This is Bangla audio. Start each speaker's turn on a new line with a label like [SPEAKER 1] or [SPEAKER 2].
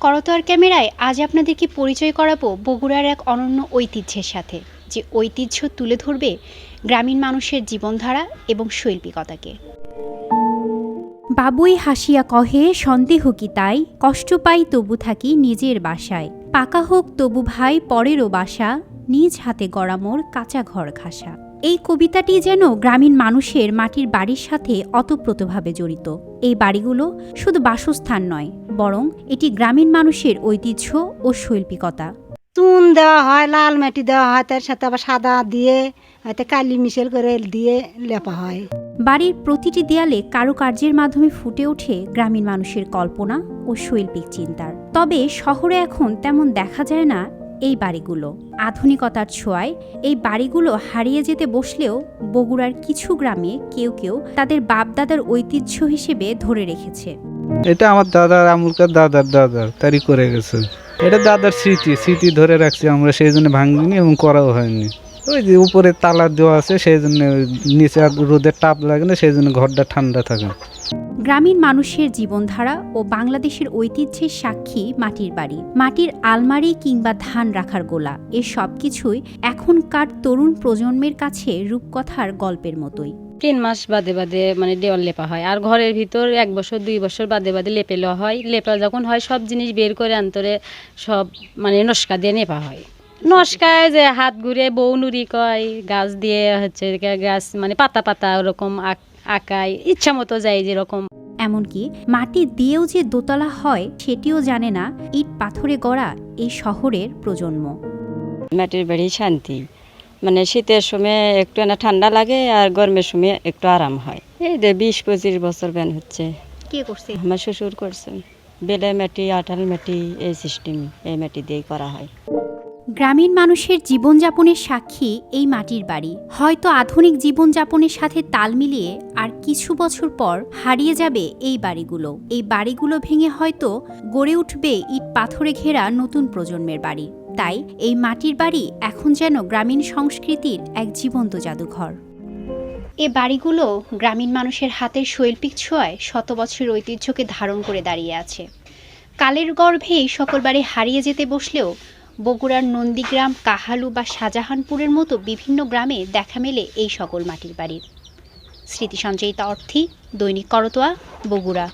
[SPEAKER 1] করতোয়ার ক্যামেরায় আজ আপনাদেরকে পরিচয় করাবো বগুড়ার এক অনন্য ঐতিহ্যের সাথে, যে ঐতিহ্য তুলে ধরবে গ্রামীণ মানুষের জীবনধারা এবং শৈল্পিকতাকে। বাবুই হাসিয়া কহে সন্দেহ কি তাই, কষ্ট পাই তবু থাকি নিজের বাসায়, পাকা হোক তবু ভাই পরেরও বাসা, নিজ হাতে গড়া মোর কাঁচা ঘর ঘাসা। এই কবিতাটি যেন গ্রামীণ মানুষের মাটির বাড়ির সাথে অতপ্রতভাবে জড়িত। এই বাড়িগুলো শুধু বাসস্থান নয়, বরং এটি গ্রামীণ মানুষের ঐতিহ্য ও শৈল্পিকতা।
[SPEAKER 2] চুন দেওয়া হয়, লাল মাটি দেওয়া হয়, তার সাথে আবার সাদা দিয়ে হয়তো কালি মিশেল করে দিয়ে লেপা হয়।
[SPEAKER 1] বাড়ির প্রতিটি দেয়ালে কারুকার্যের মাধ্যমে ফুটে ওঠে গ্রামীণ মানুষের কল্পনা ও শৈল্পিক চিন্তার। তবে শহরে এখন তেমন দেখা যায় না এই বাড়িগুলো। আধুনিকতার ছোঁয়ায় এই বাড়িগুলো হারিয়ে যেতে বসলেও বগুড়ার কিছু গ্রামে কেউ কেউ তাদের বাপদাদার ঐতিহ্য হিসেবে ধরে রেখেছে।
[SPEAKER 3] এটা আমার দাদার আমুলকার দাদার তারই করে গেছে। এটা দাদার স্মৃতি ধরে রাখছি আমরা, সেই জন্য ভাঙিনি এবং করাও হয়নি। ওই যে উপরে তালা দেওয়া আছে, সেই জন্য নিচে আর রোদের তাপ লাগে না, সেই জন্য ঘরটা ঠান্ডা থাকে।
[SPEAKER 1] গ্রামীণ মানুষের জীবনধারা ও বাংলাদেশের ঐতিহ্যের সাক্ষী মাটির বাড়ি, মাটির আলমারি কিংবা ধান রাখার গোলা, এ সব কিছুই এখনকার তরুণ প্রজন্মের কাছে রূপকথার গল্পের মতোই।
[SPEAKER 4] 3 মাস বাদে বাদে দেওয়াল লেপা হয়, আর ঘরের ভিতর 1 বছর 2 বছর বাদে বাদে লেপে লওয়া হয়। লেপা যখন হয় সব জিনিস বের করে আন্তরে সব নস্কা দিয়ে নেপা হয়। নস্কায় যে হাত ঘুরে বউ নুরি কয়, গাছ দিয়ে হচ্ছে গাছ পাতা পাতা ওরকম আঁকায়, ইচ্ছা মতো যায় যেরকম।
[SPEAKER 1] এমনকি মাটি দিয়েও যে দোতলা হয় সেটিও জানে না ইট পাথরে গড়া এই শহরের প্রজন্ম।
[SPEAKER 5] মাটির বাড়ি শান্তি, শীতের সময় একটু ঠান্ডা লাগে আর গরমের সময় একটু আরাম হয়। এই যে 20-25 বছর ব্যান হচ্ছে।
[SPEAKER 1] কে করছে?
[SPEAKER 5] আমার শ্বশুর করছেন। বেলে মাটি, আটাল মাটি, এই সিস্টেম, এই মাটি দিয়েই করা হয়।
[SPEAKER 1] গ্রামীণ মানুষের জীবনযাপনের সাক্ষী এই মাটির বাড়ি হয়তো আধুনিক জীবনযাপনের সাথে তাল মিলিয়ে আর কিছু বছর পর হারিয়ে যাবে এই বাড়িগুলো। এই বাড়িগুলো ভেঙে হয়তো গড়ে উঠবে ইট পাথরে ঘেরা নতুন প্রজন্মের বাড়ি। তাই এই মাটির বাড়ি এখন যেন গ্রামীণ সংস্কৃতির এক জীবন্ত জাদুঘর। এ বাড়িগুলো গ্রামীণ মানুষের হাতের শৈল্পিক ছোঁয়ায় শত বছরের ঐতিহ্যকে ধারণ করে দাঁড়িয়ে আছে। কালের গর্ভে এই সকল বাড়ি হারিয়ে যেতে বসলেও বগুড়ার নন্দীগ্রাম, কাহালু বা শাহজাহানপুরের মতো বিভিন্ন গ্রামে দেখা মেলে এই সকল মাটির বাড়ির। স্মৃতি সঞ্চয়িতা অর্থী, দৈনিক করতোয়া, বগুড়া।